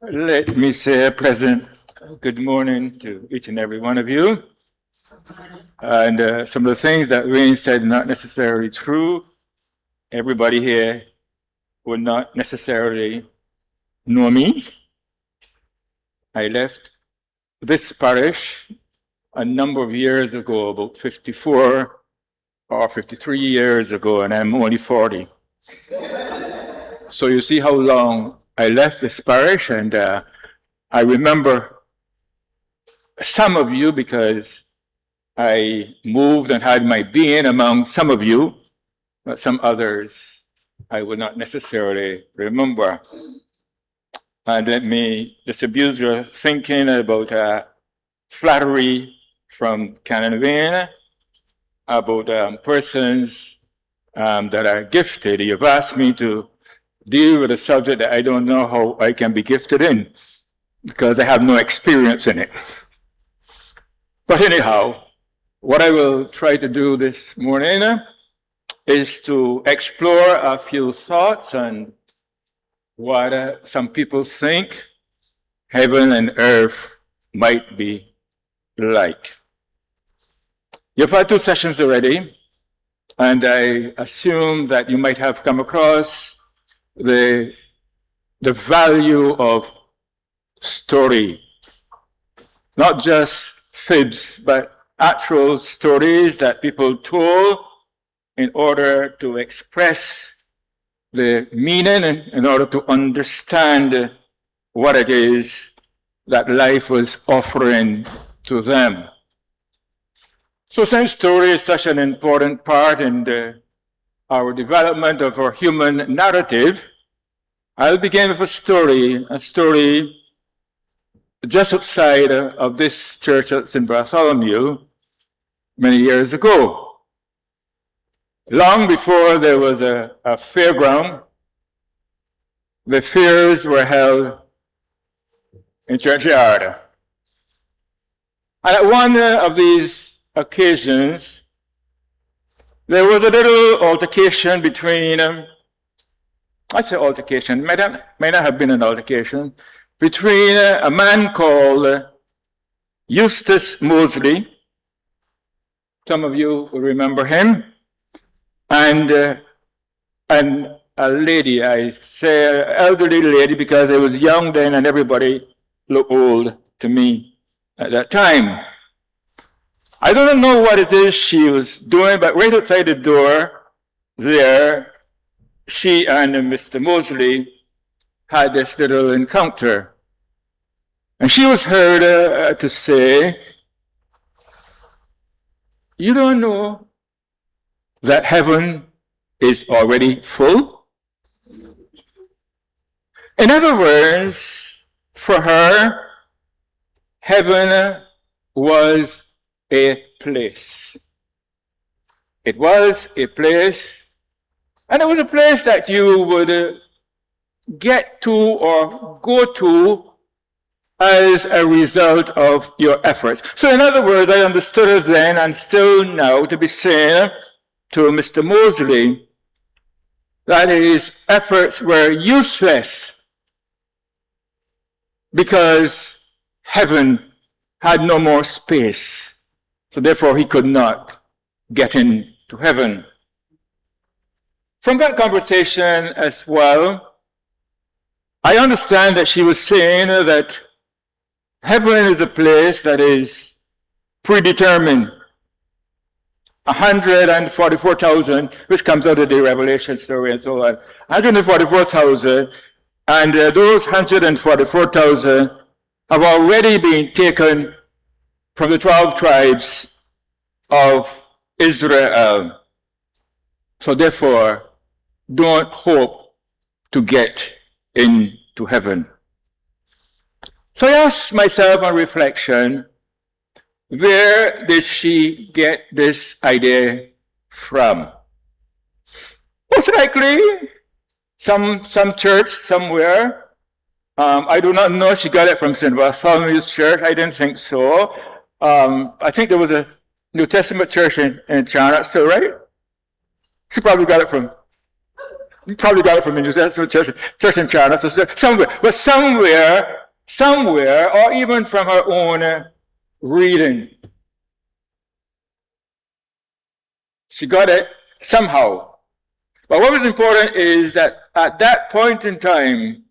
Let me say a pleasant good morning to each and every one of you. And some of the things that Wayne said are not necessarily true. Everybody here would not necessarily know me. I left this parish a number of years ago, about 54 or 53 years ago, and I'm only 40. So you see how long I left this parish, and I remember some of you because I moved and had my being among some of you, but some others I would not necessarily remember. And let me disabuse your thinking about flattery from Canon Geoffrey about persons that are gifted. You've asked me to deal with a subject that I don't know how I can be gifted in because I have no experience in it. But anyhow, what I will try to do this morning is to explore a few thoughts on what some people think heaven and earth might be like. You've had 2 sessions already, and I assume that you might have come across the value of story, not just fibs, but actual stories that people told in order to express the meaning and in order to understand what it is that life was offering to them. So since story is such an important part in our development of our human narrative, I'll begin with a story just outside of this church at St. Bartholomew many years ago. Long before there was a fairground, the fairs were held in churchyard. And at one of these occasions, there was a little altercation between, I say altercation, might not have been an altercation, between a man called Eustace Mosley, some of you will remember him, and a lady, I say elderly lady because I was young then and everybody looked old to me at that time. I don't know what it is she was doing, but right outside the door there, she and Mr. Mosley had this little encounter. And she was heard to say, "You don't know that heaven is already full?" In other words, for her, heaven was a place. It was a place, and it was a place that you would get to or go to as a result of your efforts. So in other words, I understood it then and still now to be saying to Mr. Mosley that his efforts were useless because heaven had no more space. So therefore he could not get into heaven. From that conversation as well, I understand that she was saying that heaven is a place that is predetermined. 144,000, which comes out of the Revelation story and so on. 144,000, and those 144,000 have already been taken from the 12 tribes of Israel. So therefore, don't hope to get into heaven. So I asked myself on reflection, where did she get this idea from? Most likely, some church somewhere. I do not know if she got it from St. Bartholomew's Church. I didn't think so. I think there was a New Testament church in China still, right? She probably got it from You probably got it from the New Testament church in China, so somewhere, or even from her own reading. She got it somehow. But what was important is that at that point in time,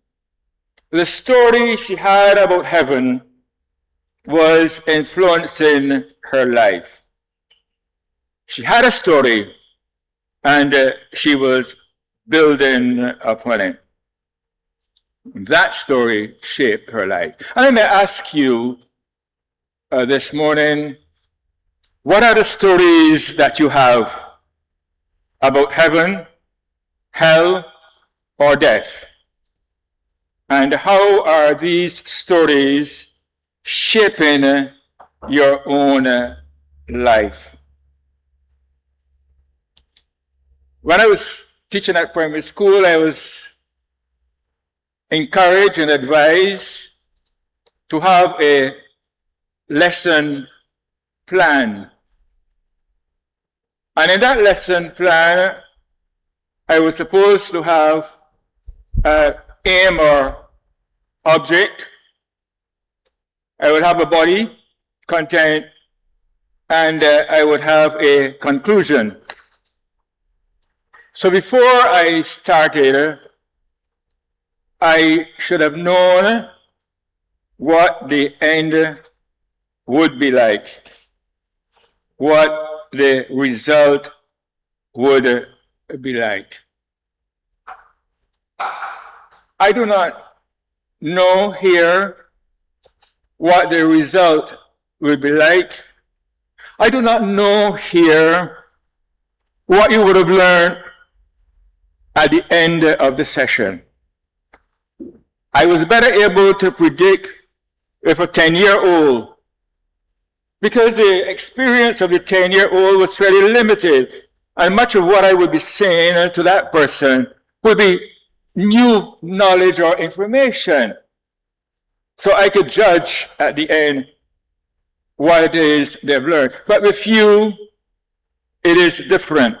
the story she had about heaven was influencing her life. She had a story, and she was building upon it. That story shaped her life. And let me ask you this morning, what are the stories that you have about heaven, hell, or death? And how are these stories shaping your own life? When I was teaching at primary school, I was encouraged and advised to have a lesson plan. And in that lesson plan, I was supposed to have an aim or object. I would have a body, content, and I would have a conclusion. So before I started, I should have known what the end would be like, what the result would be like. I do not know here what the result will be like. I do not know here what you would have learned at the end of the session. I was better able to predict with a 10-year-old because the experience of the 10-year-old was fairly limited, and much of what I would be saying to that person would be new knowledge or information. So I could judge at the end what it is they've learned. But with you, it is different,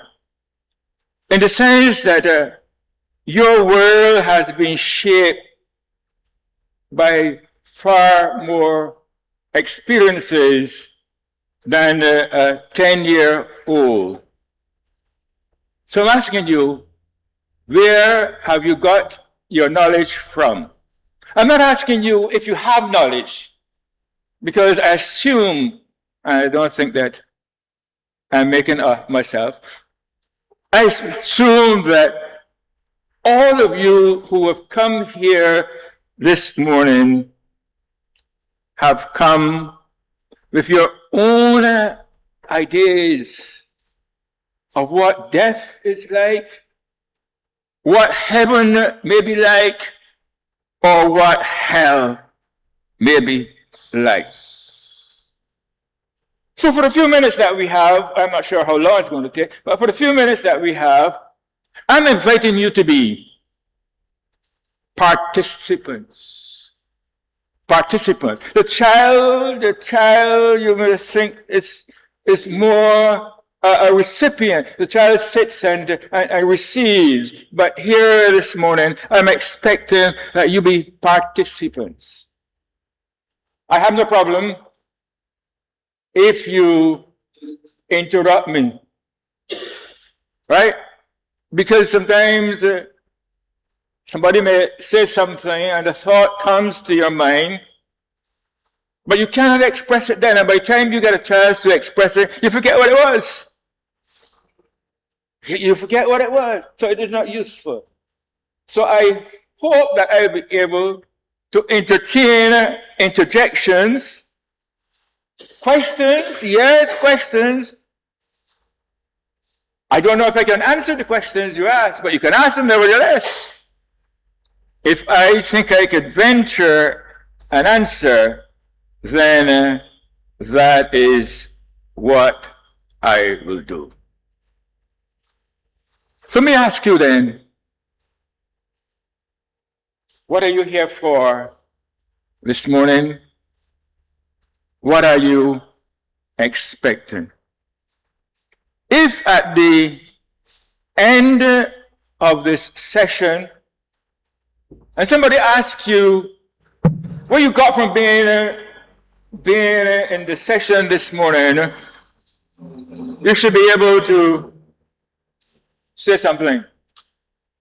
in the sense that your world has been shaped by far more experiences than a 10-year-old. So I'm asking you, where have you got your knowledge from? I'm not asking you if you have knowledge, because I assume, and I don't think that I'm making myself, I assume that all of you who have come here this morning have come with your own ideas of what death is like, what heaven may be like, or what hell may be like. So for the few minutes that we have, I'm not sure how long it's going to take, but for the few minutes that we have, I'm inviting you to be participants. Participants. The child, you may think is more a recipient. The child sits and receives. But here this morning, I'm expecting that you be participants. I have no problem if you interrupt me, right? Because sometimes somebody may say something and a thought comes to your mind, but you cannot express it then. And by the time you get a chance to express it, you forget what it was. You forget what it was. So it is not useful. So I hope that I will be able to entertain interjections. Questions? Yes, questions. I don't know if I can answer the questions you ask, but you can ask them nevertheless. If I think I could venture an answer, then that is what I will do. So let me ask you then, what are you here for this morning? What are you expecting? If at the end of this session, and somebody asks you what you got from being in the session this morning, you should be able to say something.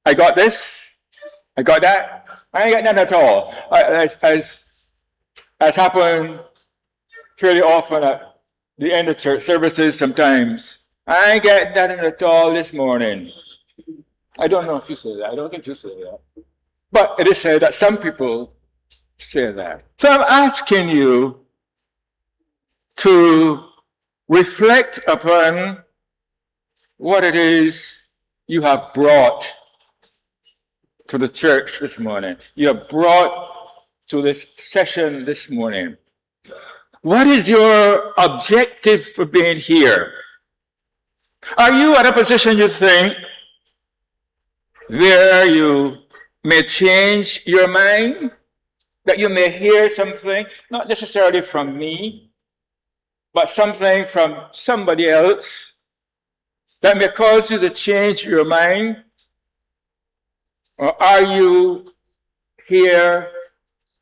I got this, I got that, I ain't got none at all. As happened fairly often at the end of church services sometimes. I ain't got nothing at all this morning. I don't know if you say that. I don't think you say that. But it is said that some people say that. So I'm asking you to reflect upon what it is you have brought to the church this morning. You have brought to this session this morning. What is your objective for being here? Are you at a position you think where you may change your mind? That you may hear something, not necessarily from me, but something from somebody else that may cause you to change your mind? Or are you here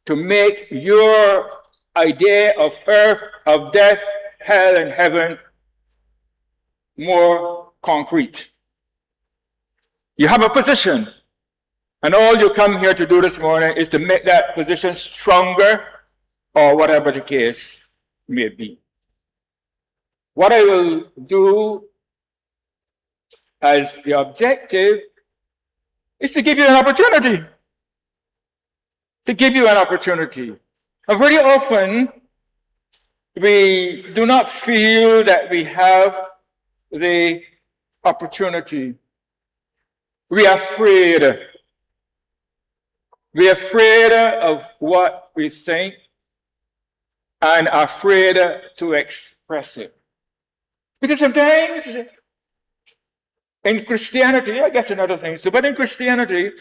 to make your idea of earth, of death, hell, and heaven more concrete? You have a position, and all you come here to do this morning is to make that position stronger, or whatever the case may be. What I will do as the objective is to give you an opportunity. To give you an opportunity. And very often, we do not feel that we have the opportunity. We are afraid. We are afraid of what we think and are afraid to express it. Because sometimes in Christianity, I guess in other things too, but in Christianity,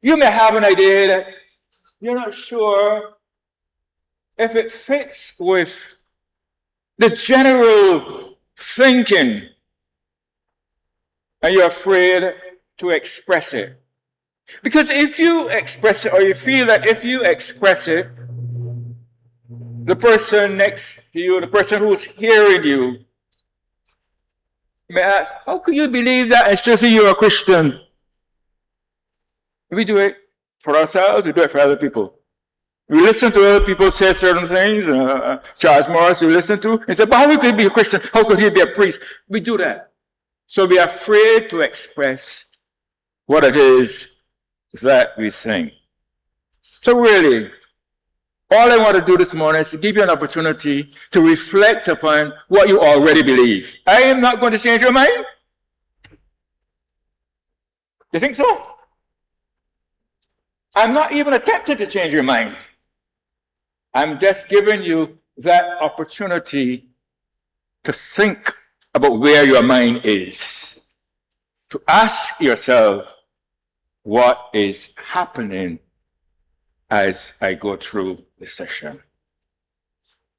you may have an idea that you're not sure if it fits with the general thinking, and you're afraid to express it. Because if you express it, or you feel that if you express it, the person next to you, the person who's hearing you, may ask, how can you believe that and still say you're a Christian? We do it for ourselves, we do it for other people. We listen to other people say certain things. Charles Morris, we listen to, and say, but how could he be a Christian? How could he be a priest? We do that. So we are afraid to express what it is that we think. So really, all I want to do this morning is to give you an opportunity to reflect upon what you already believe. I am not going to change your mind. You think so? I'm not even attempting to change your mind. I'm just giving you that opportunity to think about where your mind is. To ask yourself what is happening as I go through the session.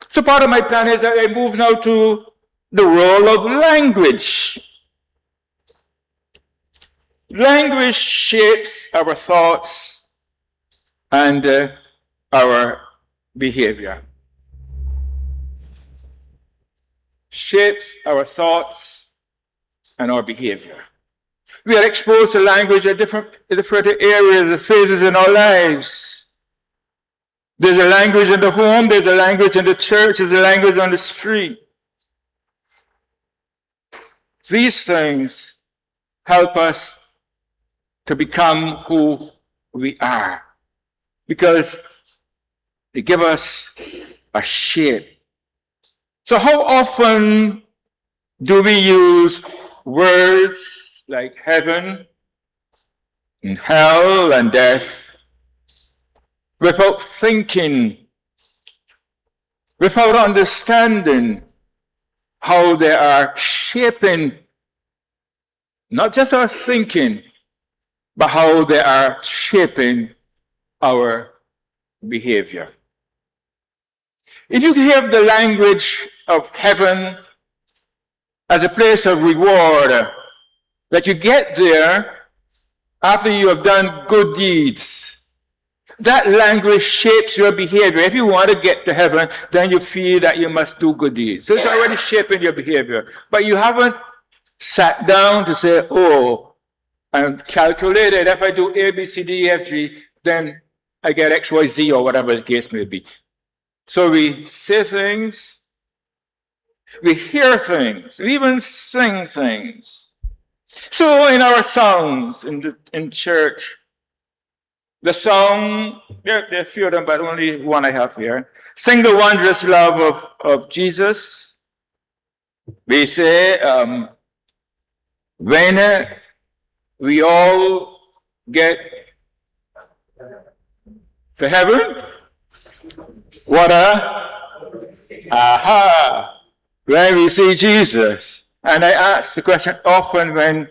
So part of my plan is that I move now to the role of language. Language shapes our thoughts and our behavior. Shapes our thoughts and our behavior. We are exposed to language at different areas and phases in our lives. There's a language in the home, there's a language in the church, there's a language on the street. These things help us to become who we are, because they give us a shape. So how often do we use words like heaven and hell and death without thinking, without understanding how they are shaping not just our thinking, but how they are shaping our behavior? If you hear the language of heaven as a place of reward, that you get there after you have done good deeds. That language shapes your behavior. If you want to get to heaven, then you feel that you must do good deeds. So it's already shaping your behavior. But you haven't sat down to say, oh, and calculated, if I do A, B, C, D, E, F, G, then I get X, Y, Z, or whatever the case may be. So we say things, we hear things, we even sing things. So in our songs in church, the song, there are a few of them, but only one I have here. Sing the wondrous love of Jesus. We say, when we all get to heaven, what aha, when we see Jesus. And I ask the question often when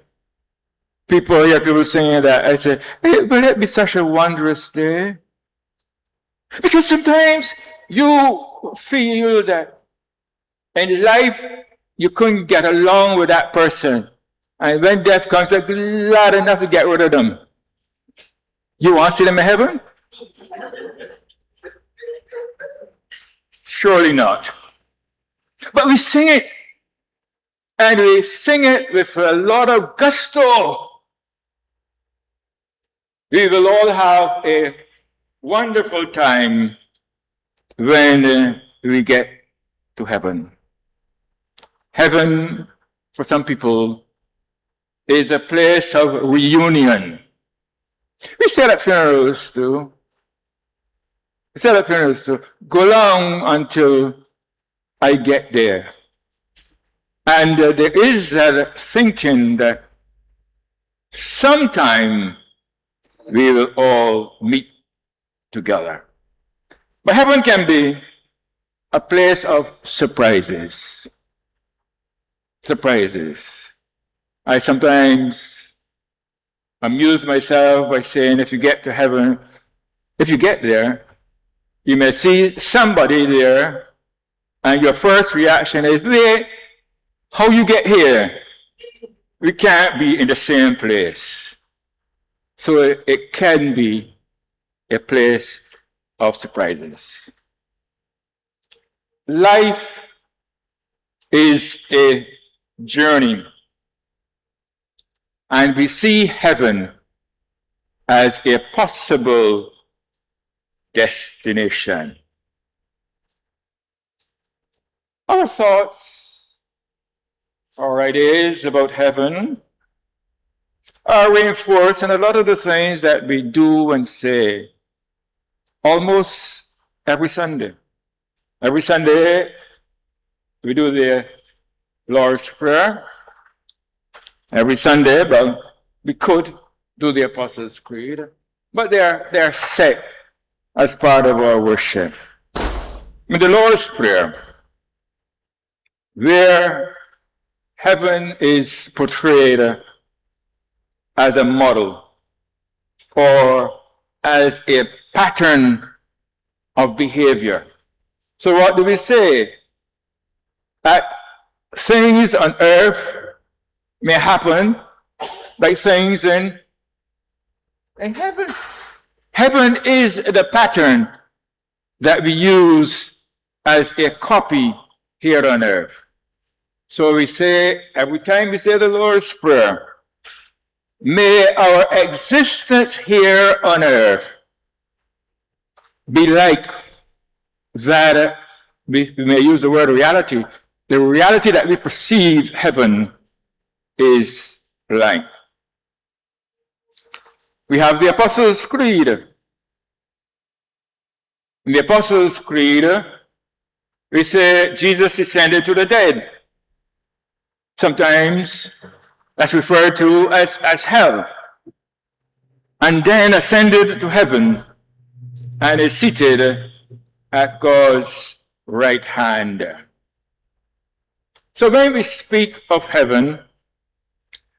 people hear people singing that, I say, hey, will it be such a wondrous day? Because sometimes you feel that in life you couldn't get along with that person. And when death comes, you're glad enough to get rid of them. You want to see them in heaven? Surely not. But we sing it. And we sing it with a lot of gusto. We will all have a wonderful time when we get to heaven. Heaven, for some people, is a place of reunion. We say at funerals too. We say at funerals too. Go long until I get there. And there is that thinking that sometime we will all meet together. But heaven can be a place of surprises. Surprises. I sometimes amuse myself by saying if you get to heaven, if you get there, you may see somebody there, and your first reaction is, wait, how you get here? We can't be in the same place. So it can be a place of surprises. Life is a journey. And we see heaven as a possible destination. Our thoughts, our ideas about heaven are reinforced in a lot of the things that we do and say almost every Sunday. Every Sunday, we do the Lord's Prayer. Every Sunday, well, we could do the Apostles' Creed, but they're set as part of our worship. In the Lord's Prayer, where heaven is portrayed as a model or as a pattern of behavior. So what do we say? That things on earth may happen like things in heaven. Heaven is the pattern that we use as a copy here on earth. So we say, every time we say the Lord's Prayer, may our existence here on earth be like that, we may use the word reality, the reality that we perceive heaven is like. We have the Apostles' Creed. In the Apostles' Creed, we say Jesus descended to the dead. Sometimes that's referred to as hell. And then ascended to heaven and is seated at God's right hand. So when we speak of heaven,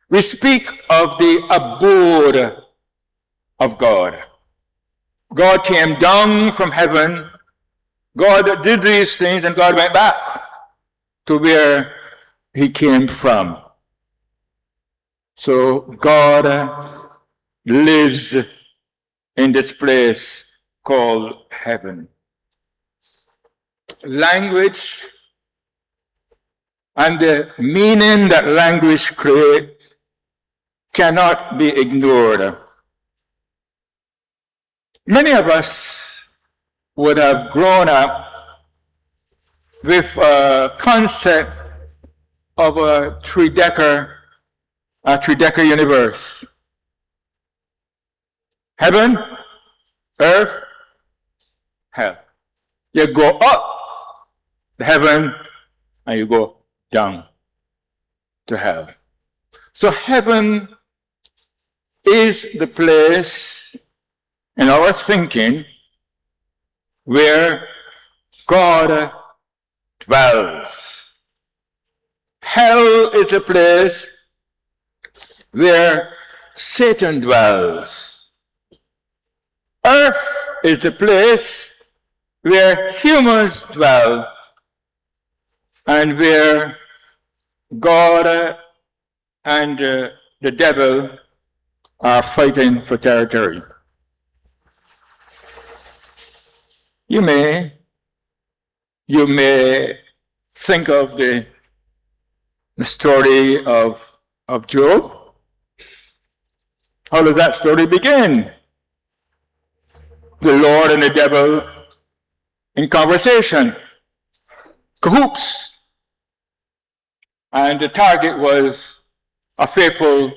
we speak of the abode of God. God came down from heaven, God did these things, and God went back to where he came from. So God lives in this place called heaven. Language and the meaning that language creates cannot be ignored. Many of us would have grown up with a concept of a three-decker universe. Heaven, earth, hell. You go up to heaven and you go down to hell. So heaven is the place in our thinking where God dwells. Hell is a place where Satan dwells. Earth is the place where humans dwell and where God and the devil are fighting for territory. You may think of the story of Job. How does that story begin? The Lord and the devil in conversation, cahoots. And the target was a faithful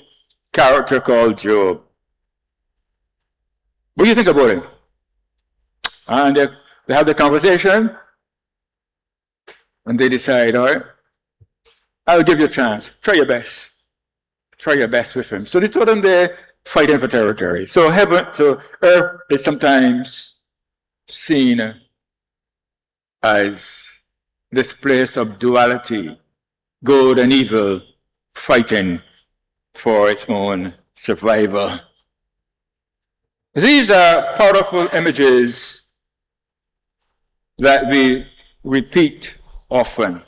character called Job. What do you think about him? And they have the conversation, and they decide, all right, I'll give you a chance. Try your best. Try your best with him. So they told him they're fighting for territory. So earth is sometimes seen as this place of duality, good and evil fighting for its own survival. These are powerful images that we repeat often.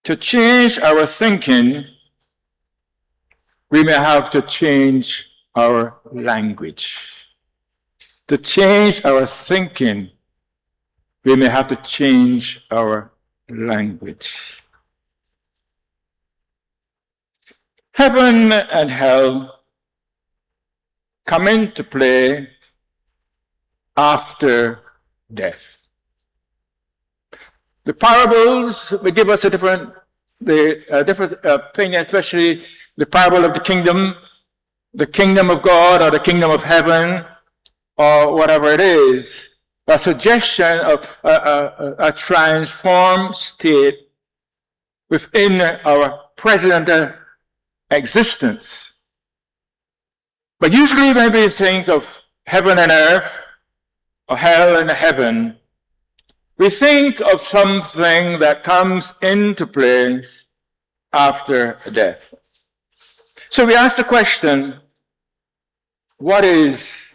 To change our thinking, we may have to change our language. To change our thinking, we may have to change our language. Heaven and hell come into play after death. The parables will give us a different opinion, especially the parable of the kingdom of God or the kingdom of heaven or whatever it is. A suggestion of a transformed state within our present existence. But usually when we think of heaven and earth, or hell and heaven, we think of something that comes into place after death. So we ask the question, what is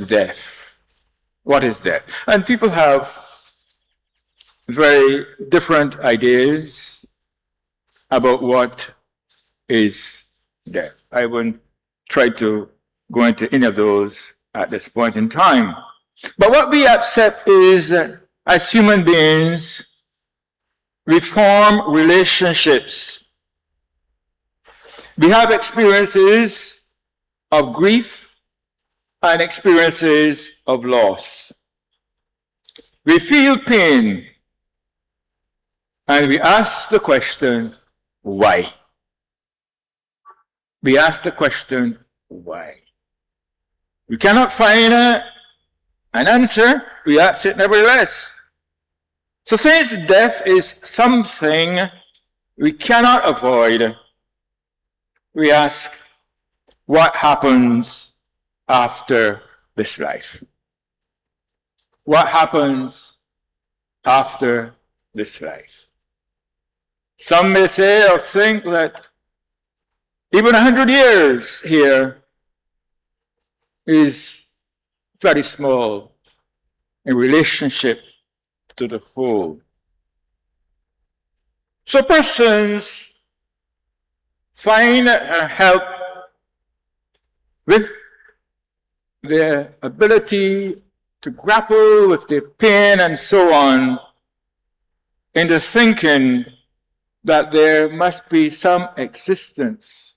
death? What is death? And people have very different ideas about what is death. I wouldn't try to go into any of those at this point in time. But what we accept is that as human beings, we form relationships. We have experiences of grief and experiences of loss. We feel pain and we ask the question, why? We ask the question, why? We cannot find an answer, we ask it nevertheless. So since death is something we cannot avoid, we ask, what happens after this life? What happens after this life? Some may say or think that even 100 years here is very small in relationship to the whole. So persons find help with their ability to grapple with their pain and so on into thinking that there must be some existence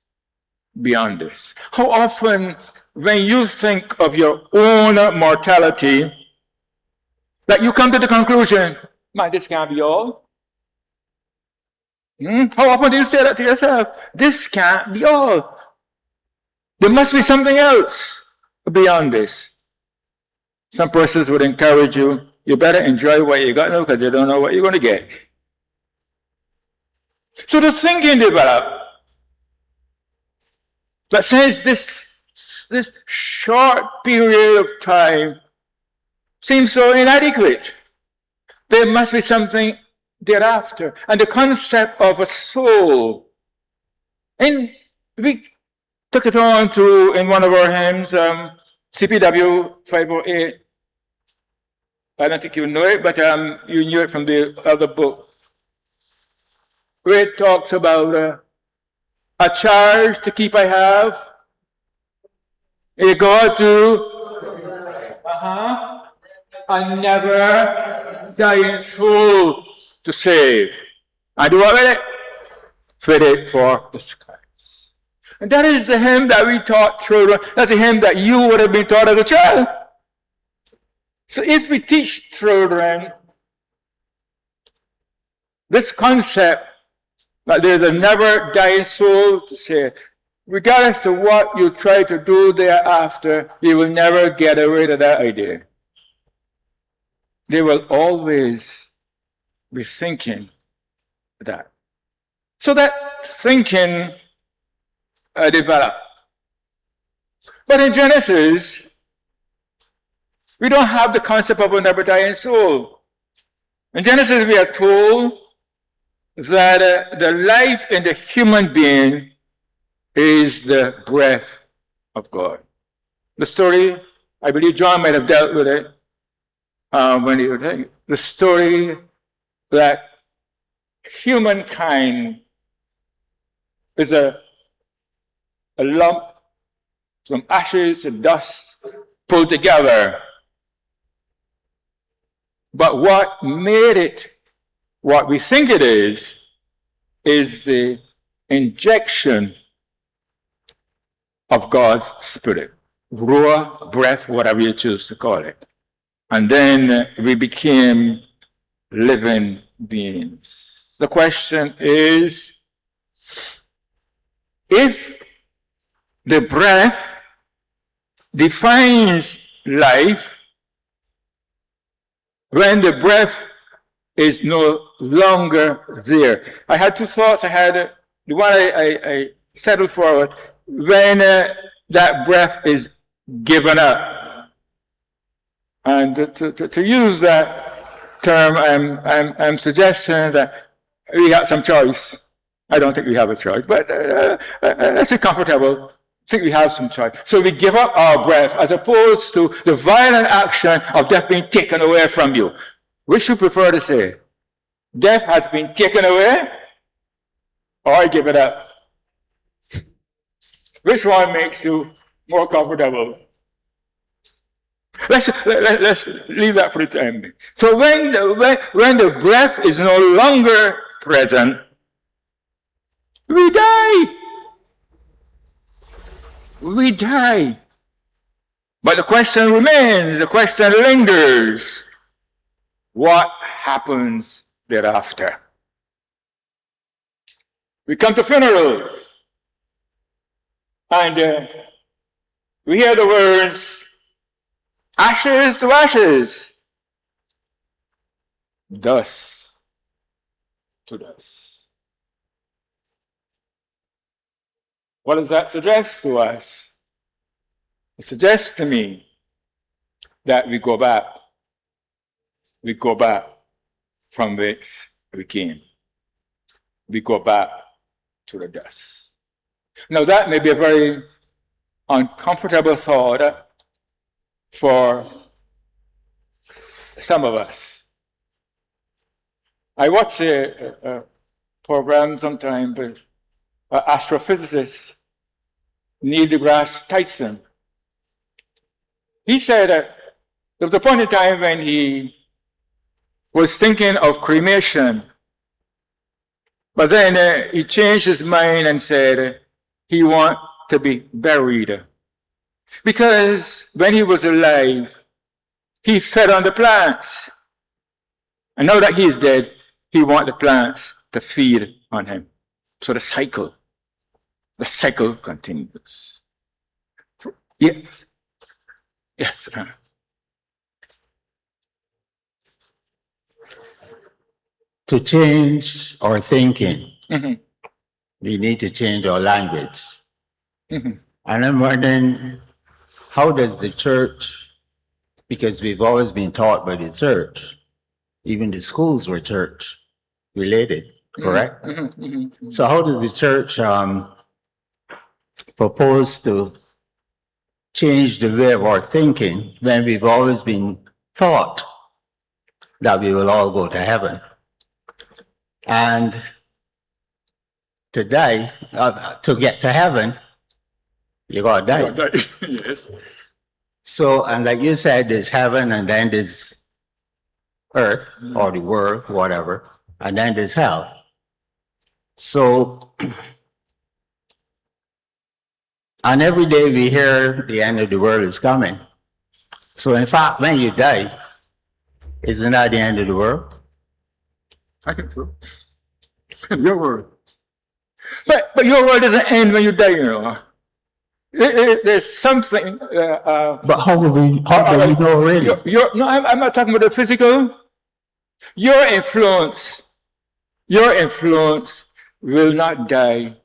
beyond this. How often, when you think of your own mortality, that you come to the conclusion, man, this can't be all. How often do you say that to yourself? This can't be all. There must be something else beyond this. Some persons would encourage you, you better enjoy what you got now because you don't know what you're going to get. So the thinking developed that since this short period of time seems so inadequate, there must be something thereafter. And the concept of a soul, and we took it on to in one of our hymns, CPW 508. I don't think you know it, but you knew it from the other book, where it talks about a charge to keep I have, a God to, a never dying soul to save. And do what with it? Fit it for the skies. And that is the hymn that we taught children. That's a hymn that you would have been taught as a child. So if we teach children this concept that there's a never dying soul to save, regardless to what you try to do thereafter, you will never get rid of that idea. They will always be thinking that. So that thinking developed. But in Genesis, we don't have the concept of a never dying soul. In Genesis, we are told that the life in the human being is the breath of God. The story, I believe John might have dealt with it when he was saying the story that humankind is a lump, some ashes and dust pulled together. But what made it what we think it is the injection of God's Spirit, ruah, breath, whatever you choose to call it. And then we became living beings. The question is, if the breath defines life, when the breath is no longer there. I had two thoughts. I had the one I settled for when that breath is given up. And to use that term, I'm suggesting that we have some choice. I don't think we have a choice, but let's be comfortable. I think we have some choice. So we give up our breath as opposed to the violent action of death being taken away from you. Which you prefer to say? Death has been taken away, or I give it up? Which one makes you more comfortable? Let's leave that for the time being. So when the breath is no longer present, we die. We die. But the question remains, the question lingers. What happens thereafter? We come to funerals, and we hear the words, ashes to ashes, dust to dust. What does that suggest to us? It suggests to me that we go back. We go back from which we came. We go back to the dust. Now that may be a very uncomfortable thought for some of us. I watched a program sometime, but astrophysicist Neil deGrasse Tyson. He said that there was a point in time when he was thinking of cremation, but then he changed his mind and said he wanted to be buried. Because when he was alive, he fed on the plants. And now that he's dead, he wants the plants to feed on him. So the cycle continues. Yes. Yes. To change our thinking, Mm-hmm. we need to change our language. Mm-hmm. And I'm wondering, how does the church, because we've always been taught by the church, even the schools were church related, correct? Mm-hmm. Mm-hmm. So how does the church propose to change the way of our thinking when we've always been taught that we will all go to heaven? And today, to get to heaven, you gotta die. Yes. So, and like you said, there's heaven and then there's earth or the world, whatever, and then there's hell. So, and every day we hear the end of the world is coming. So in fact, when you die, isn't that the end of the world? I think so. Your word. But your word doesn't end when you die, you know. There's something. But how do we know really? No, I'm not talking about the physical. Your influence will not die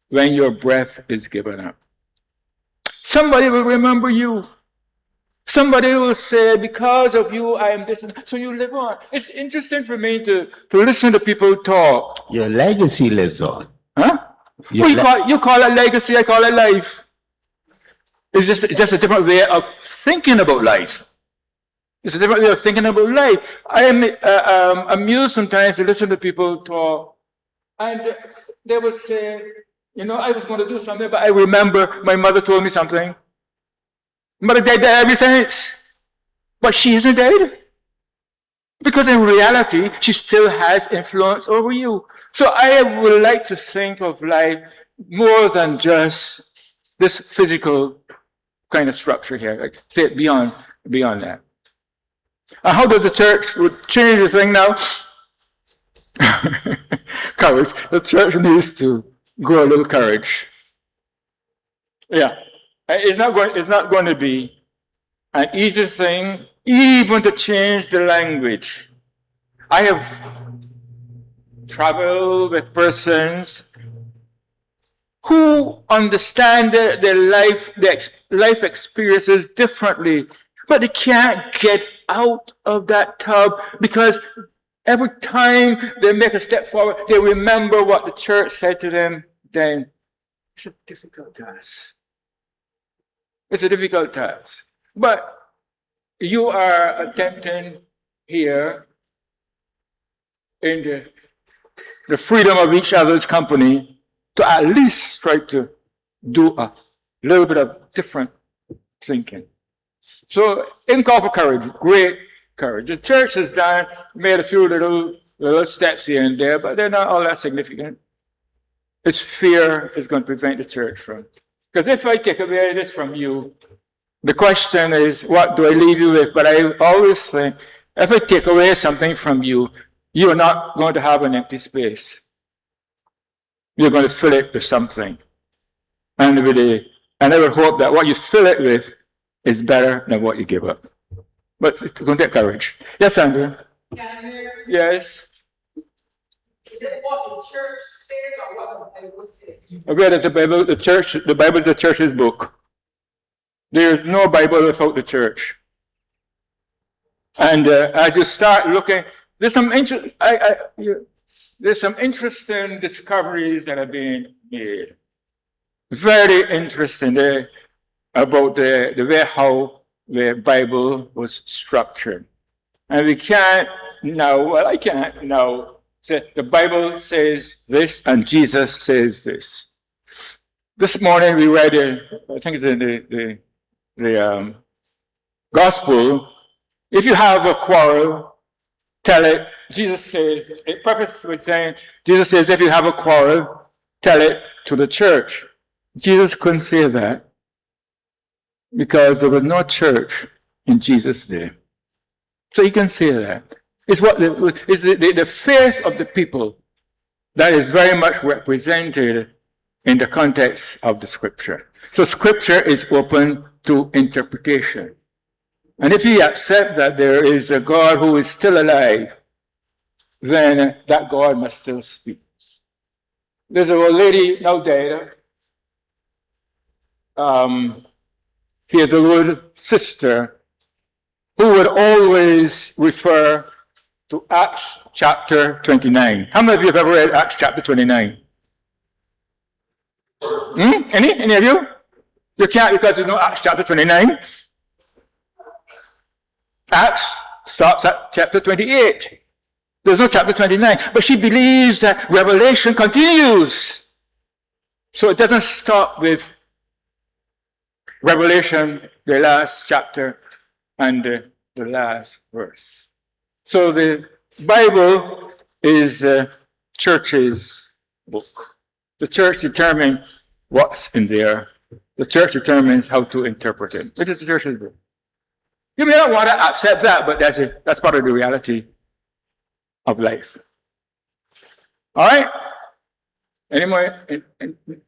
when your breath is given up. Somebody will remember you. Somebody will say, because of you, I am this. So you live on. It's interesting for me to listen to people talk. Your legacy lives on. Huh? You call it legacy, I call it life. It's just a different way of thinking about life. It's a different way of thinking about life. I am amused sometimes to listen to people talk. And they would say, you know, I was going to do something, but I remember my mother told me something. Mother died ever since. But she isn't dead. Because in reality, she still has influence over you. So I would like to think of life more than just this physical kind of structure here. Like, say it beyond that. How does the church would change the thing now? Courage. The church needs to grow a little courage. Yeah. It's not going to be an easy thing, even to change the language. I have traveled with persons who understand their life experiences differently, but they can't get out of that tub because every time they make a step forward, they remember what the church said to them then. It's a difficult task. It's a difficult task. But you are attempting here in the freedom of each other's company to at least try to do a little bit of different thinking. So in call for courage, great courage. The church has made a few little steps here and there, but they're not all that significant. It's fear is going to prevent the church from. Because if I take away this from you, the question is, what do I leave you with? But I always think, if I take away something from you, you're not going to have an empty space. You're going to fill it with something. And I would hope that what you fill it with is better than what you give up. But it's going to take courage. Yes, Andrew? Yes. Is it what the church says or what the Bible says? I read that the Bible is the church's book. There is no Bible without the church. And as you start looking, there's some interesting discoveries that are being made. Very interesting about the way how the Bible was structured. And we can't now, well, I can't now Say, the Bible says this and Jesus says this. This morning we read, I think it's in the gospel, if you have a quarrel, tell it. Jesus says, it prefaces with saying, Jesus says, if you have a quarrel, tell it to the church. Jesus couldn't say that because there was no church in Jesus' day. So he can say that. It's what the faith of the people that is very much represented in the context of the scripture. So scripture is open to interpretation. And if you accept that there is a God who is still alive, then that God must still speak. There's a lady now dead. He has a little sister who would always refer to Acts chapter 29. How many of you have ever read Acts chapter 29? Any of you? You can't because you know Acts chapter 29. Acts stops at chapter 28. There's no chapter 29. But she believes that Revelation continues. So it doesn't stop with Revelation, the last chapter, and the last verse. So the Bible is a church's book. The church determines what's in there. The church determines how to interpret it. It is the church's book. You may not want to accept that, but that's part of the reality of life. All right? Any more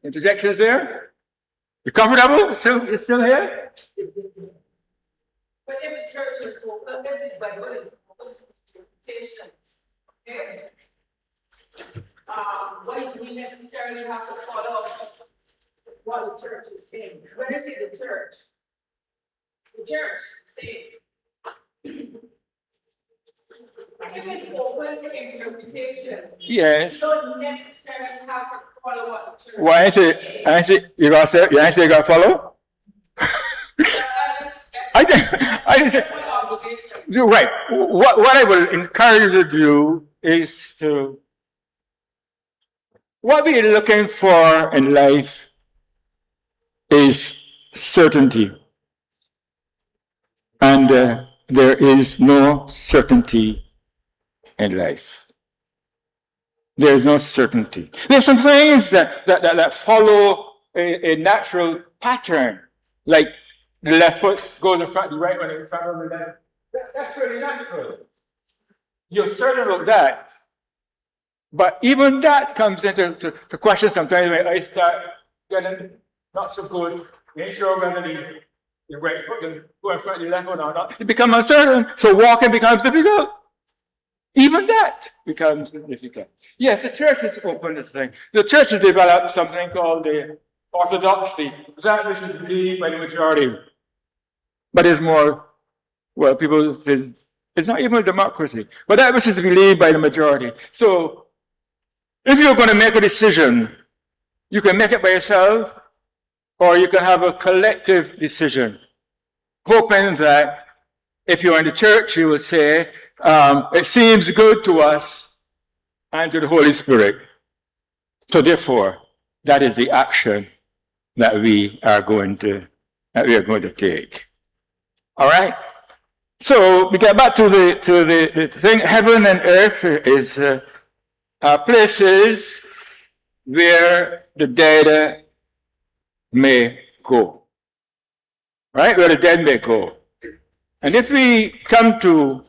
interjections there? You comfortable? It's still here? But every church is open, every Bible is open to interpretations. Okay? Why do we necessarily have to follow what the church is saying? When I say the church is saying, if it's open for interpretation, Yes. you don't necessarily have to follow what the church Why is saying. I say you gotta say you gotta follow? I didn't say you're right. What I will encourage you to do is to what we're looking for in life is certainty. And there is no certainty in life. There is no certainty. There are some things that follow a natural pattern, like the left foot goes in front, the right one in front of the left. That's really natural. You're certain of that. But even that comes into question sometimes when I start getting not so good, ain't sure whether the right foot can go in front of the left one or not. It becomes uncertain, so walking becomes difficult. Even that becomes difficult. Yes, the church is open to things. The church has developed something called the orthodoxy. That which is believed by the majority. But it's more, well, people say, it's not even a democracy. But that which is believed by the majority. So, if you're going to make a decision, you can make it by yourself, or you can have a collective decision, hoping that if you're in the church, you will say, it seems good to us and to the Holy Spirit. So therefore, that is the action that we are going to take. All right? So we get back to the thing. Heaven and earth is places where the dead may go. Right? Where the dead may go. And if we come to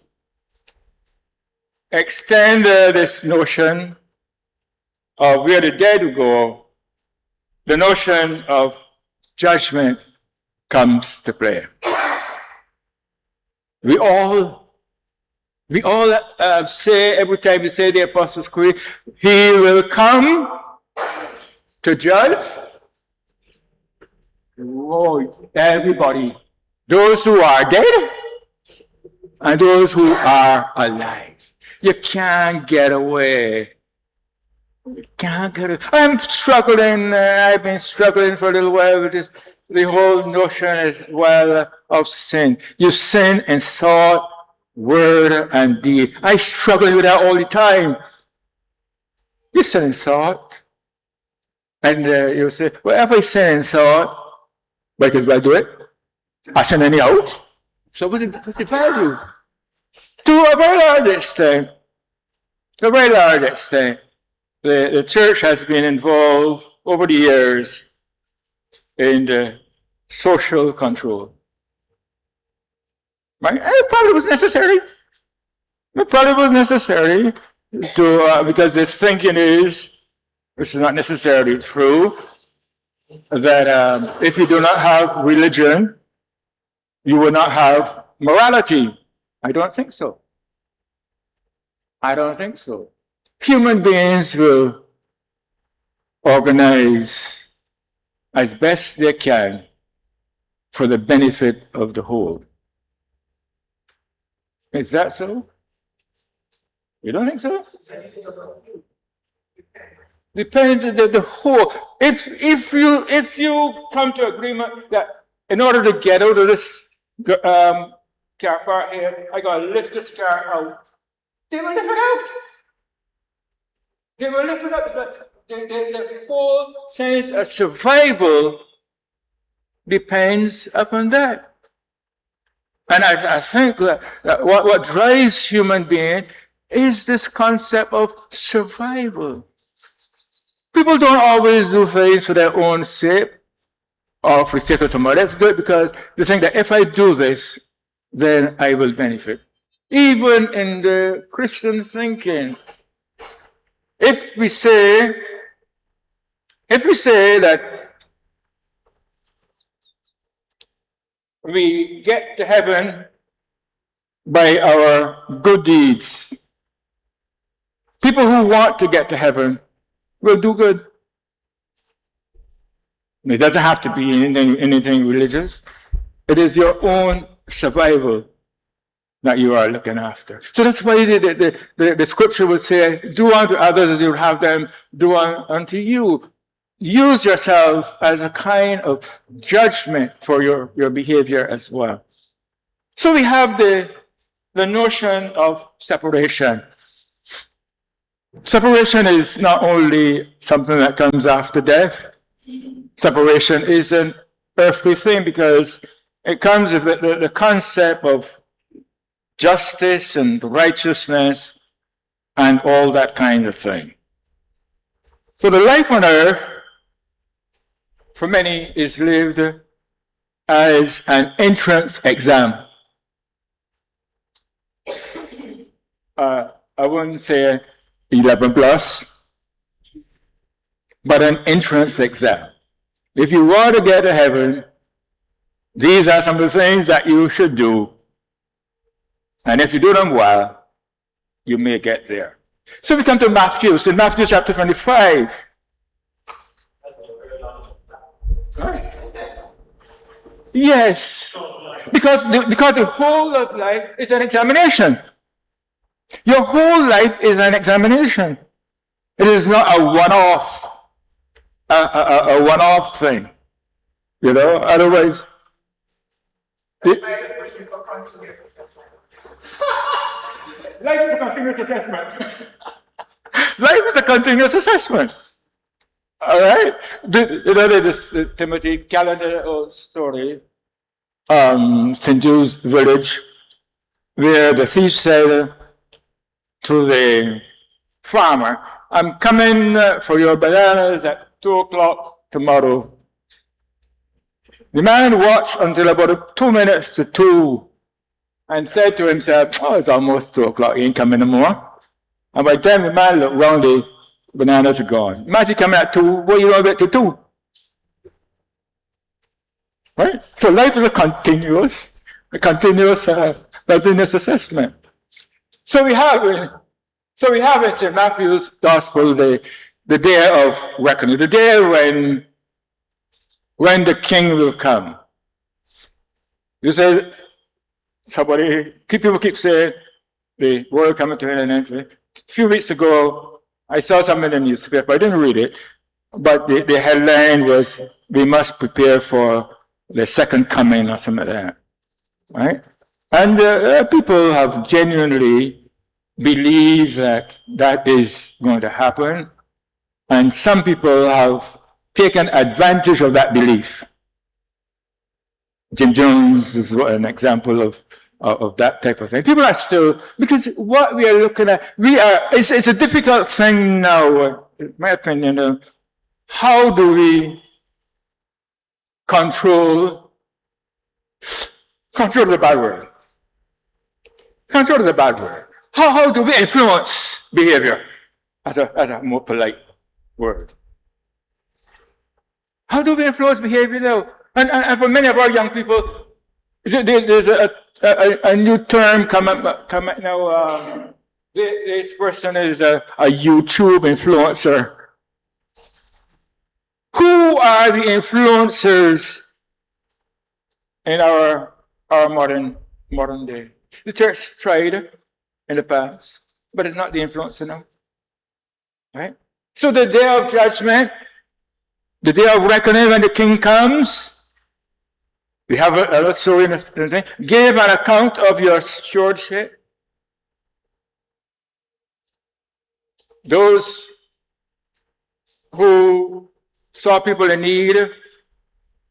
extend this notion of where the dead go, the notion of judgment comes to play. We all say, every time we say the Apostles' Creed, he will come to judge. Oh, everybody, those who are dead and those who are alive. You can't get away. You can't get away. I'm struggling. I've been struggling for a little while with this. The whole notion as well of sin. You sin in thought, word, and deed. I struggle with that all the time. You sin in thought. And you say, well, if I sin in thought, because I do it, I sin anyhow. So what's the value? To a very large extent, the church has been involved over the years in the social control. Right? And it probably was necessary. It probably was necessary to because the thinking is, which is not necessarily true, that if you do not have religion, you will not have morality. I don't think so. I don't think so. Human beings will organize as best they can for the benefit of the whole. Is that so? You don't think so? Depends on the whole. If you come to agreement that in order to get out of this car park here, I gotta lift this car out, they will lift it out. They will lift it up because the whole sense of survival depends upon that. And I think that what drives human beings is this concept of survival. People don't always do things for their own sake or for the sake of somebody else. Do it because they think that if I do this, then I will benefit. Even in the Christian thinking, if we say that we get to heaven by our good deeds, people who want to get to heaven will do good. It doesn't have to be anything religious. It is your own survival that you are looking after. So that's why the scripture would say, do unto others as you would have them do unto you. Use yourself as a kind of judgment for your behavior as well. So we have the notion of separation. Separation is not only something that comes after death. Separation is an earthly thing because it comes with the concept of justice and righteousness and all that kind of thing. So the life on earth, for many, is lived as an entrance exam. I wouldn't say 11 plus, but an entrance exam. If you want to get to heaven, these are some of the things that you should do. And if you do them well, you may get there. So we come to Matthew. So in Matthew chapter 25. Yes. Because the whole of life is an examination. Your whole life is an examination. It is not a one-off thing. You know, otherwise. Life is a continuous assessment. Life is a continuous assessment. All right? You know, there's this Timothy calendar story, St. Jude's village, where the thief said to the farmer, I'm coming for your bananas at 2 o'clock tomorrow. The man watched until about 2 minutes to 2 and said to himself, oh, it's almost 2 o'clock, he ain't coming no more. And by the time the man looked round, the bananas are gone. Imagine coming at 2, what you don't get to 2? Right? So life is a continuous assessment. So we have in St. Matthew's Gospel the day of reckoning, the day when the King will come. You say, people keep saying the world coming to an end. A few weeks ago, I saw something in the newspaper. I didn't read it, but the headline was, we must prepare for the second coming or something like that. Right? And people have genuinely believed that is going to happen. And some people have taken advantage of that belief. Jim Jones is an example of that type of thing. People are still, because what we are looking at, it's a difficult thing now, in my opinion. How do we control is a bad word. Control is a bad word. How do we influence behavior? As a more polite word. How do we influence behavior now? And for many of our young people, there's a new term coming now. This person is a YouTube influencer. Who are the influencers in our modern day? The church tried in the past, but it's not the influencer now. Right? So the day of judgment, the day of reckoning when the king comes, we have a story in the thing. Give an account of your stewardship. Those who saw people in need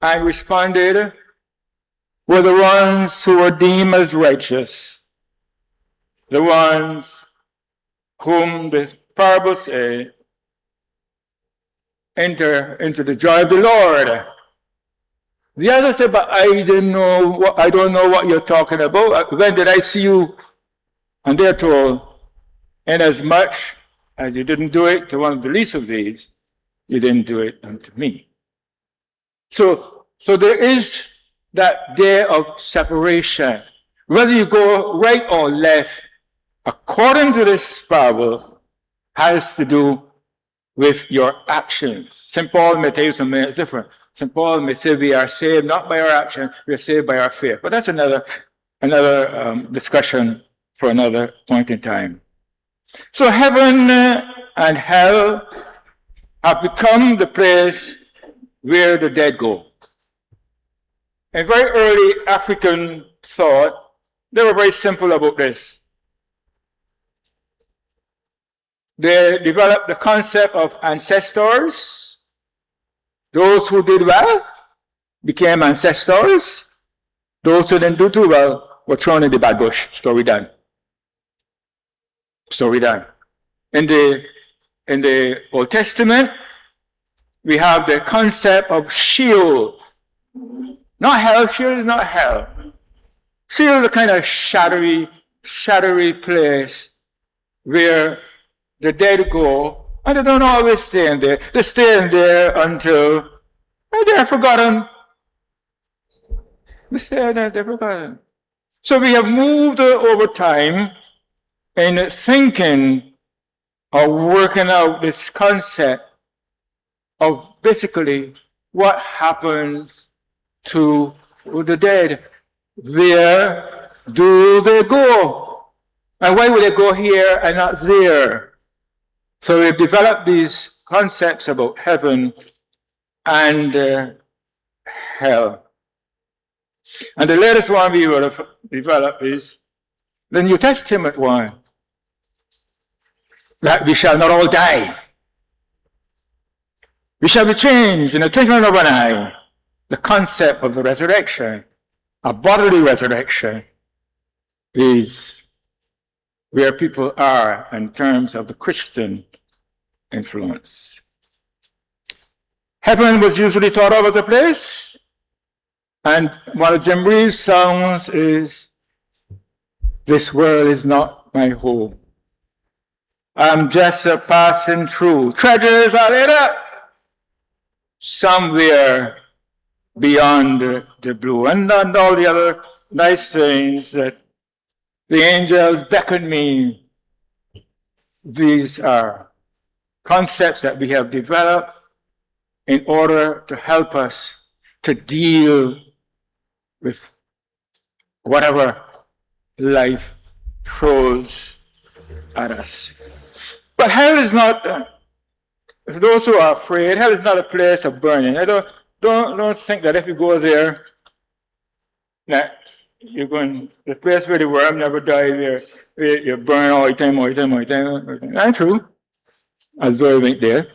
and responded were the ones who were deemed as righteous, the ones whom the parable say, enter into the joy of the Lord. The other said, but I don't know what you're talking about. When did I see you? And they're told, inasmuch as you didn't do it to one of the least of these, you didn't do it unto me. So there is that day of separation. Whether you go right or left, according to this parable, has to do with your actions. St. Paul may tell you something that's different. St. Paul may say we are saved not by our action, we are saved by our faith. But that's another discussion for another point in time. So heaven and hell have become the place where the dead go. In very early African thought, they were very simple about this. They developed the concept of ancestors. Those who did well became ancestors. Those who didn't do too well were thrown in the bad bush. Story done. Story done. In the Old Testament, we have the concept of Sheol. Not hell. Sheol is not hell. Sheol is a kind of shadowy place where the dead go, and they don't always stay in there. They stay in there until they're forgotten. They stay in there, they're forgotten. So we have moved over time in thinking or working out this concept of basically what happens to the dead. Where do they go? And why would they go here and not there? So we've developed these concepts about heaven and hell. And the latest one we will have developed is the New Testament one, that we shall not all die. We shall be changed in the twinkling of an eye. The concept of the resurrection, a bodily resurrection, is where people are in terms of the Christian influence. Heaven was usually thought of as a place, and one of Jim Reeves' songs is, "This world is not my home. I'm just a passing through. Treasures are laid up somewhere beyond the blue." And all the other nice things that the angels beckon me. These are concepts that we have developed in order to help us to deal with whatever life throws at us. But hell is not, for those who are afraid, hell is not a place of burning. I don't think that if you go there, that you're going, the place where the worm never dies, where you burn all the time. That's true. as though he went there.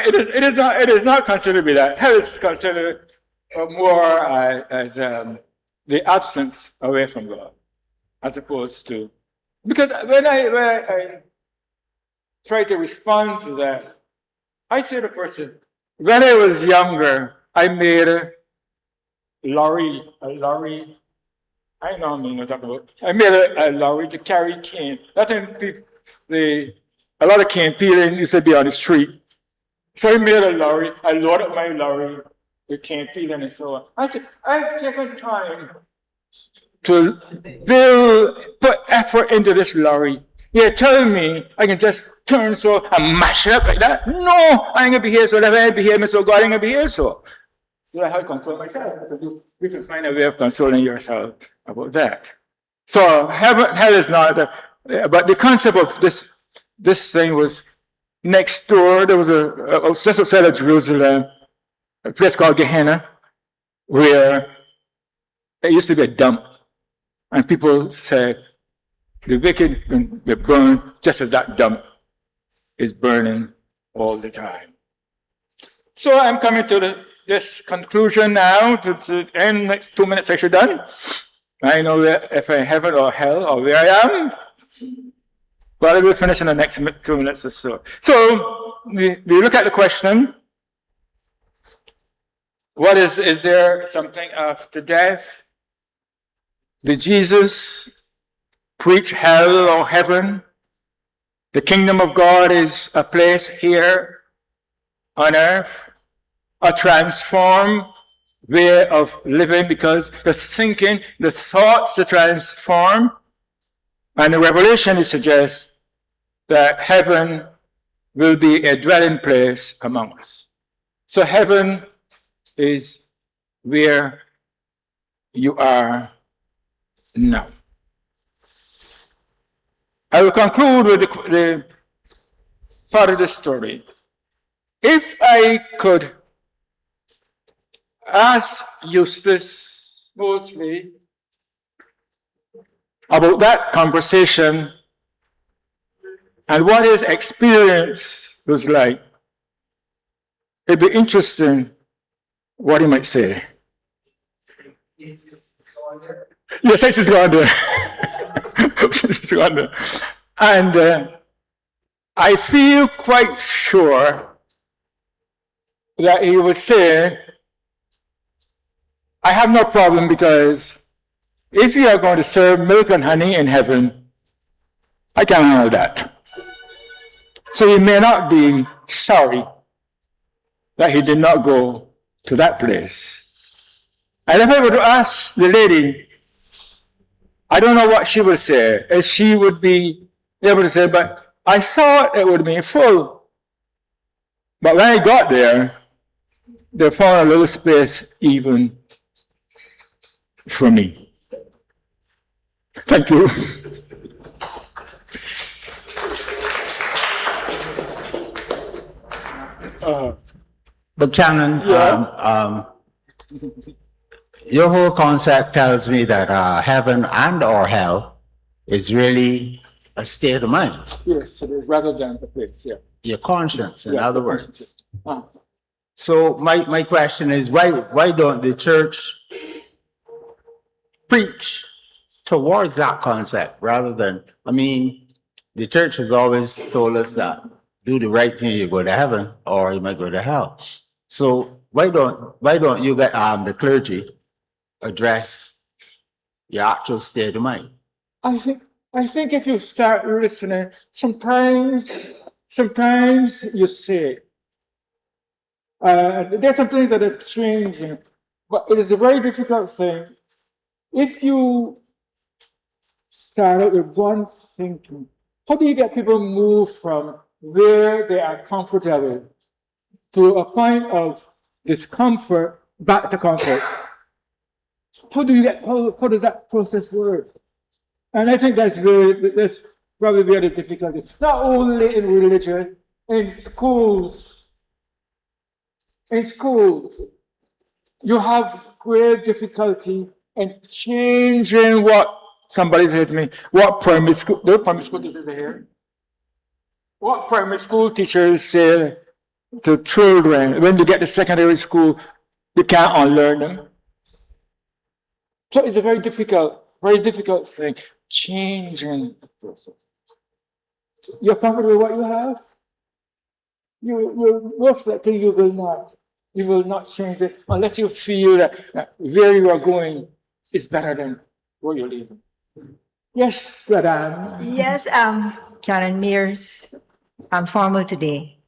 It is not considered to be that. Hell is considered more as the absence away from God, as opposed to, because when I try to respond to that, I say to the person, when I was younger, I made a lorry, I know what I'm talking about. I made a lorry to carry cane. That time a lot of cane peeling used to be on the street. So I made a lorry, I loaded up my lorry with cane peeling and so on. I said, I've taken time to put effort into this lorry. You're telling me I can just turn so and mash it up like that? No, I ain't gonna behave so. If I ain't behave so, God ain't gonna behave so. So I have to console myself. We can find a way of consoling yourself about that. So hell is not, but the concept of this thing was next door. There was just outside of Jerusalem, a place called Gehenna, where it used to be a dump. And people said, the wicked can be burned just as that dump is burning all the time. So I'm coming to this conclusion now, to end next 2 minutes I should done. I know if I heaven or hell or where I am, but I will finish in the next 2 minutes or so. So we look at the question, is there something after death? Did Jesus preach hell or heaven? The kingdom of God is a place here on earth, a transformed way of living, because the thinking, the thoughts are transformed. And the revelation suggests that heaven will be a dwelling place among us. So heaven is where you are now. I will conclude with the part of the story. If I could ask Eustace mostly about that conversation and what his experience was like, it'd be interesting what he might say. Yes, it's gone there. It's gone there. And I feel quite sure that he would say, I have no problem, because if you are going to serve milk and honey in heaven, I can handle that. So he may not be sorry that he did not go to that place. And if I were to ask the lady, I don't know what she would say. If she would be able to say, but I thought it would be full. But when I got there, they found a little space even for me. Thank you. But Canon, your whole concept tells me that heaven and or hell is really a state of mind. Yes, it is, rather than the place, yeah. Your conscience, in other words. Uh-huh. So my question is, why don't the church preach towards that concept rather than, the church has always told us that do the right thing, you go to heaven, or you might go to hell. So why don't you get the clergy address your actual state of mind? I think if you start listening, sometimes you say, there's some things that are changing, but it is a very difficult thing. If you start out with one thinking, how do you get people moved from where they are comfortable to a point of discomfort back to comfort? How does that process work? And I think that's probably where the difficulty is. Not only in religion, in schools. In schools, you have great difficulty in changing what Somebody said to me, what primary school, the primary school teachers are here? What primary school teachers say to children when you get to secondary school, you can't unlearn them? So it's a very difficult thing. Changing the person. You're comfortable with what you have? You most likely you will not change it unless you feel that where you are going is better than where you're leaving. Yes, madam. Yes, Canon Mayers, I'm formal today.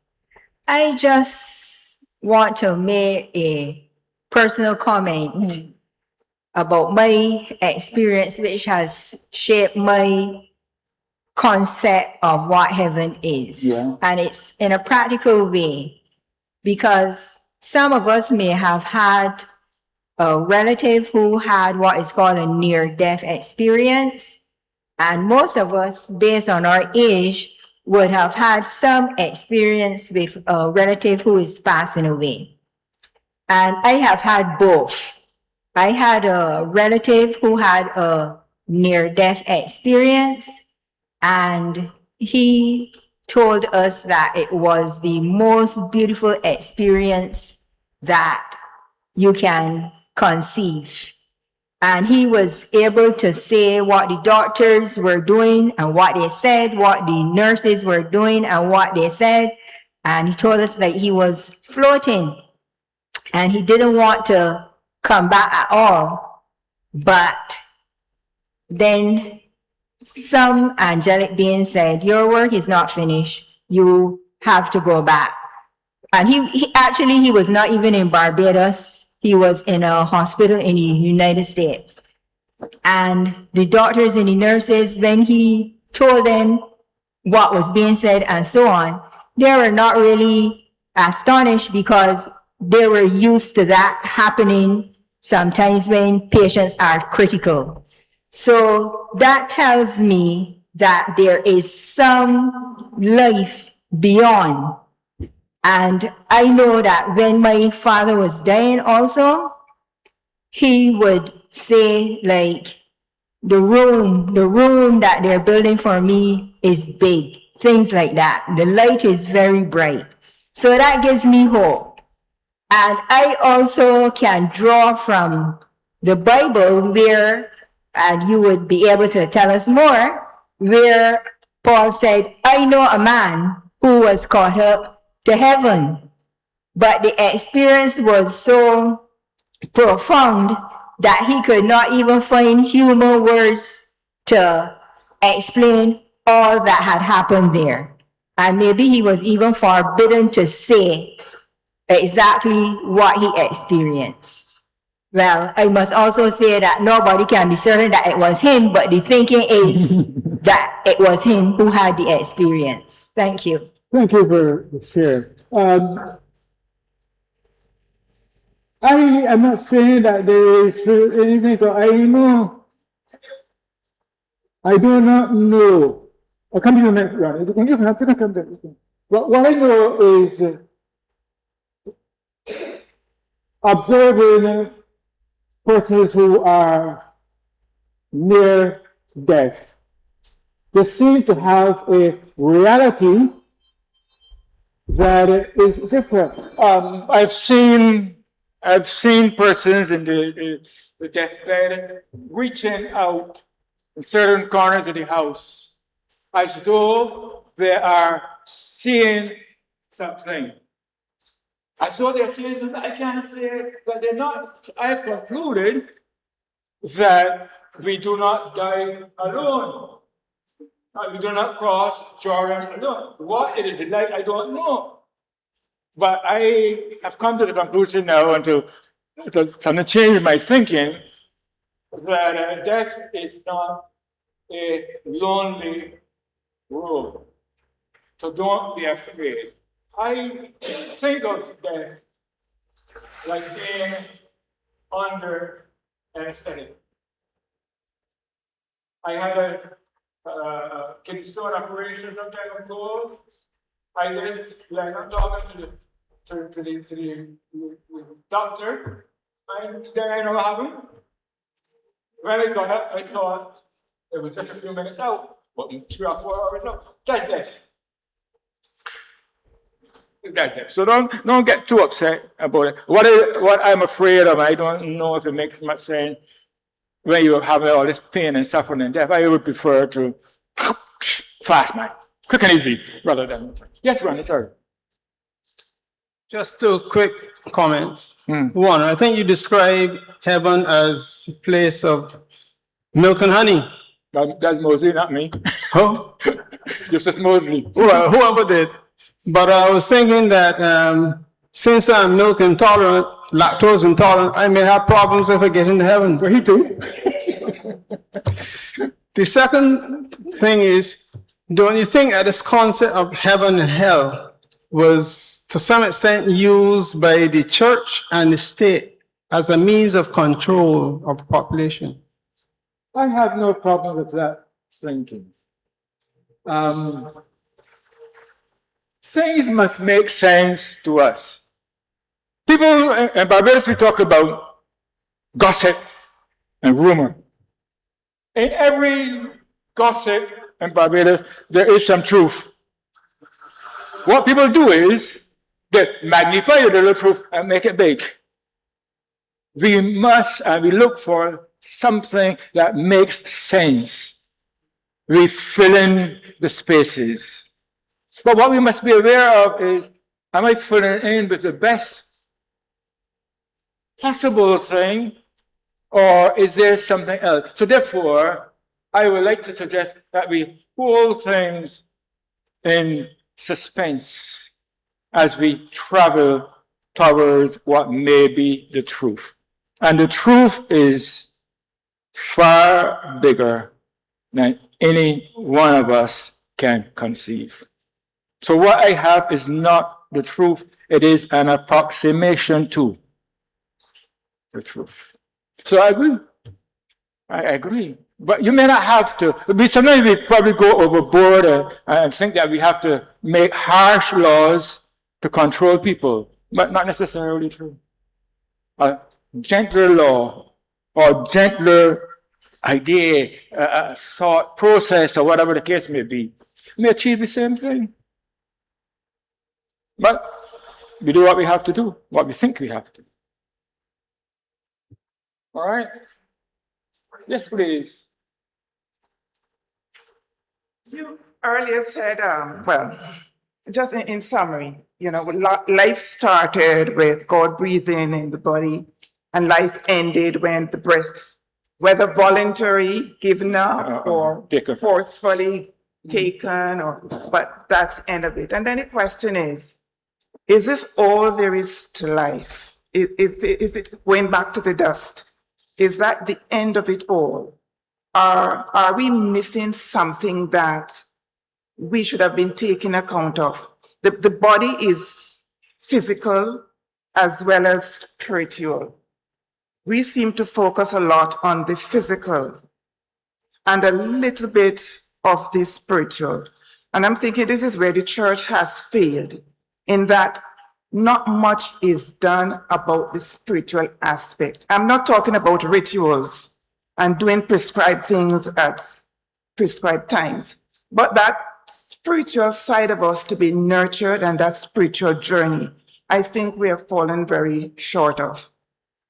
I just want to make a personal comment about my experience, which has shaped my concept of what heaven is. Yeah. And it's in a practical way, because some of us may have had a relative who had what is called a near-death experience. And most of us, based on our age, would have had some experience with a relative who is passing away. And I have had both. I had a relative who had a near-death experience, and he told us that it was the most beautiful experience that you can conceive. And he was able to say what the doctors were doing and what they said, what the nurses were doing and what they said. And he told us that he was floating and he didn't want to come back at all. But then some angelic being said, your work is not finished. You have to go back. And he was not even in Barbados. He was in a hospital in the United States. And the doctors and the nurses, when he told them what was being said and so on, they were not really astonished because they were used to that happening sometimes when patients are critical. So that tells me that there is some life beyond. And I know that when my father was dying also, he would say like, the room that they're building for me is big, things like that. The light is very bright. So that gives me hope. And I also can draw from the Bible where, and you would be able to tell us more, where Paul said, I know a man who was caught up to heaven, but the experience was so profound that he could not even find human words to explain all that had happened there. And maybe he was even forbidden to say exactly what he experienced. Well, I must also say that nobody can be certain that it was him, but the thinking is that it was him who had the experience. Thank you. Thank you for sharing. I am not saying that there is anything, but I do not know. I'll come to you next round. You can come back. What I know is observing persons who are near death. They seem to have a reality that is different. I've seen persons in the deathbed reaching out in certain corners of the house as though they are seeing something. As though they're seeing something. I can't say that they're not. I've concluded that we do not die alone. We do not cross Jordan alone. What it is like, I don't know. But I have come to the conclusion now, and to change my thinking, that death is not a lonely road. So don't be afraid. I think of death like being under anesthetic. I had a kidney stone operation some time ago. I just like I'm talking to the doctor, and then I know what happened. When I got up, I thought It was just a few minutes out, but 3 or 4 hours out. That's it. That's it. So don't get too upset about it. What I'm afraid of, I don't know if it makes much sense. When you have all this pain and suffering and death, I would prefer to fast, man, quick and easy, rather than. Yes, Ronnie, sorry. Just two quick comments. One, I think you describe heaven as a place of milk and honey. That's Mosley, not me. Oh, Justice Mosley. well, whoever did. But I was thinking that since I'm milk intolerant, lactose intolerant, I may have problems if I get into heaven. Well, he too. The second thing is, don't you think that this concept of heaven and hell was to some extent used by the church and the state as a means of control of the population? I have no problem with that thinking. Things must make sense to us. People in Barbados, we talk about gossip and rumor. In every gossip in Barbados, there is some truth. What people do is they magnify the little truth and make it big. We must and we look for something that makes sense. We fill in the spaces. But what we must be aware of is, am I filling in with the best possible thing, or is there something else? So therefore, I would like to suggest that we hold things in suspense as we travel towards what may be the truth. And the truth is far bigger than any one of us can conceive. So what I have is not the truth, it is an approximation to the truth. So I agree. I agree. But you may not have to. Sometimes we probably go overboard and think that we have to make harsh laws to control people, but not necessarily true. A gentler law or gentler idea, thought process, or whatever the case may be, may achieve the same thing. But we do what we have to do, what we think we have to. All right? Yes, please. You earlier said, well, just in summary, you know, life started with God breathing in the body, and life ended when the breath, whether voluntary, given up, or taken. forcefully taken, but that's the end of it. And then the question is this all there is to life? Is it going back to the dust? Is that the end of it all? Are we missing something that we should have been taking account of? The body is physical as well as spiritual. We seem to focus a lot on the physical and a little bit of the spiritual. And I'm thinking this is where the church has failed, in that not much is done about the spiritual aspect. I'm not talking about rituals and doing prescribed things at prescribed times, but that spiritual side of us to be nurtured, and that spiritual journey, I think we have fallen very short of.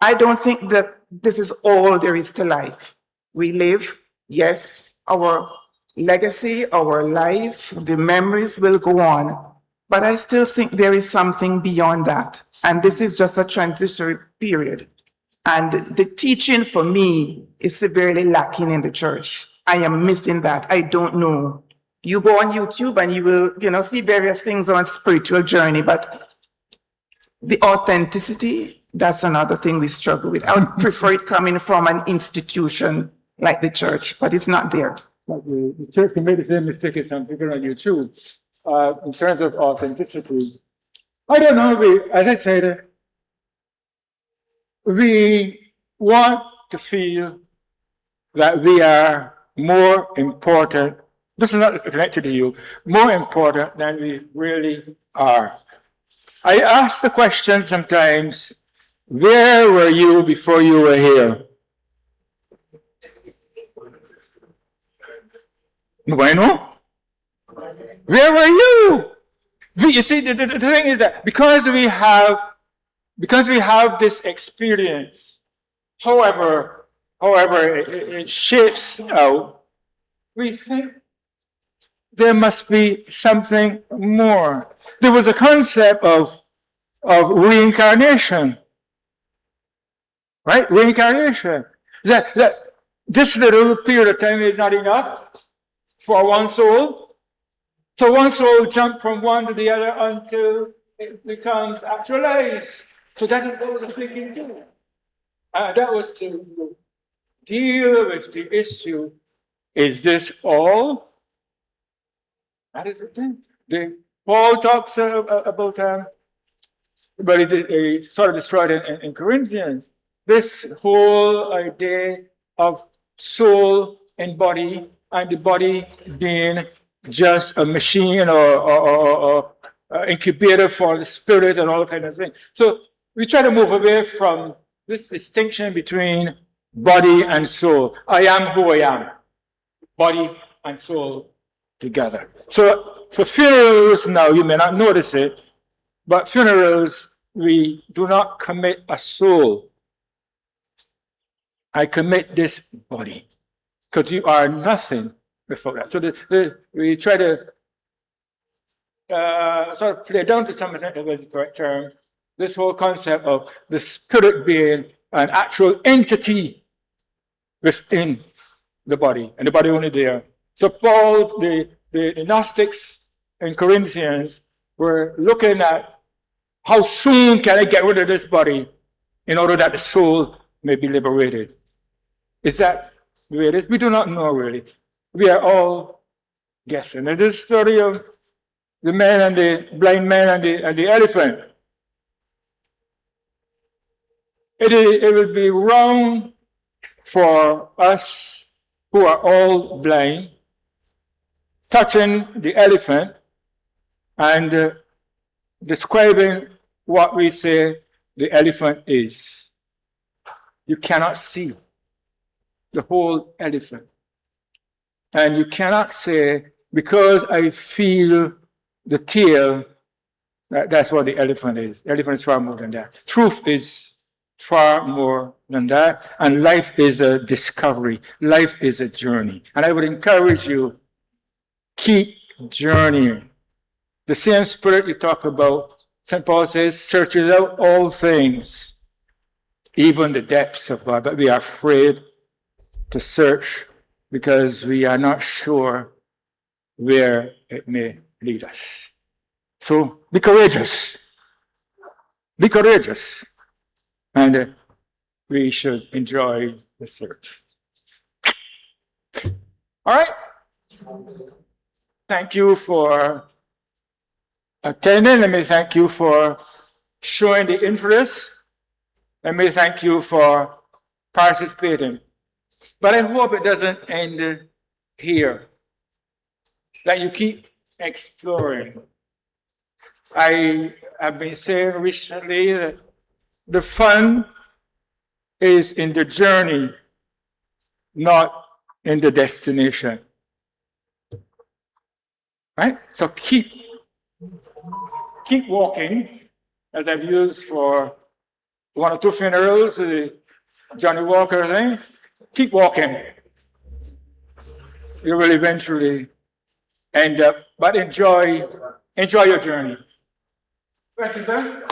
I don't think that this is all there is to life. We live, yes, our legacy, our life, the memories will go on, but I still think there is something beyond that. And this is just a transitionary period. And the teaching for me is severely lacking in the church. I am missing that. I don't know. You go on YouTube and you will, see various things on spiritual journey, but the authenticity, that's another thing we struggle with. I would prefer it coming from an institution like the church, but it's not there. The church can make the same mistake as some people on YouTube in terms of authenticity. I don't know, as I said, we want to feel that we are more important. This is not connected to you, more important than we really are. I ask the question sometimes, where were you before you were here? Bueno, where were you? You see, the thing is that because we have this experience, however it shapes out, we think there must be something more. There was a concept of reincarnation, right? Reincarnation. That this little period of time is not enough for one soul. So one soul jumps from one to the other until it becomes actualized. So that was the thinking too. That was to deal with the issue. Is this all? That is the thing. Paul talks about, but it sort of destroyed in Corinthians. This whole idea of soul and body, and the body being just a machine or incubator for the spirit and all kind of things. So we try to move away from this distinction between body and soul. I am who I am. Body and soul together. So for funerals now, you may not notice it, but funerals, we do not commit a soul. I commit this body, because you are nothing before that. So we try to sort of play down to some extent, if that's the correct term, this whole concept of the spirit being an actual entity within the body, and the body only there. So Paul, the Gnostics in Corinthians were looking at how soon can I get rid of this body in order that the soul may be liberated. Is that the way it is? We do not know really. We are all guessing. There's this story of the man and the blind man and the elephant. It would be wrong for us who are all blind touching the elephant and describing what we say the elephant is. You cannot see the whole elephant. And you cannot say, because I feel the tail, that's what the elephant is. The elephant is far more than that. Truth is far more than that. And life is a discovery. Life is a journey. And I would encourage you, keep journeying. The same spirit you talk about, St. Paul says, searches out all things, even the depths of God. But we are afraid to search because we are not sure where it may lead us. So be courageous. Be courageous. And we should enjoy the search. All right. Thank you for attending. Let me thank you for showing the interest. Let me thank you for participating. But I hope it doesn't end here. That you keep exploring. I have been saying recently that the fun is in the journey, not in the destination. Right? So keep walking, as I've used for one or two funerals, the Johnny Walker thing. Keep walking. You will eventually end up, but enjoy your journey. Thank you, sir.